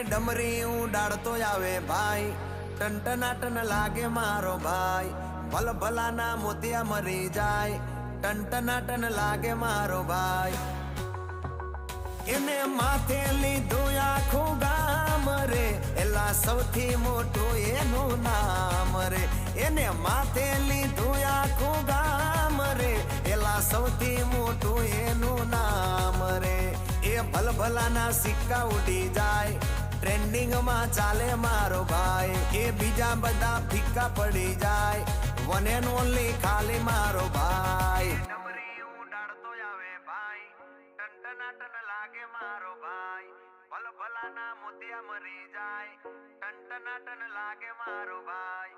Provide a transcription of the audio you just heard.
ડમરી ઉડાડતો આવે ભાઈ, ટનટનાટન લાગે મારો ભાઈ, ભલભલાના મોતિયા મરી જાય, ટનટનાટન લાગે મારો ભાઈ. એને માથે લીધું આખું ગામ રે, એલા સૌથી મોટું એનું નામ રે. એને માથે લીધું આખું ગામ રે, એલા સૌથી મોટું એનું નામ રે. એ ભલભલાના સિક્કા ઉડી જાય, ટ્રેન્ડિંગમાં ચાલે મારો ભાઈ. એ બીજા બધા ફિક્કા પડી જાય, વન એન્ડ ઓનલી ખાલી મારો ભાઈ. ડમરી ઉડાડતો આવે ભાઈ, ટનટનાટન લાગે મારો ભાઈ, ભલભલાના મોતિયા મરી જાય, ટનટનાટન લાગે મારો ભાઈ.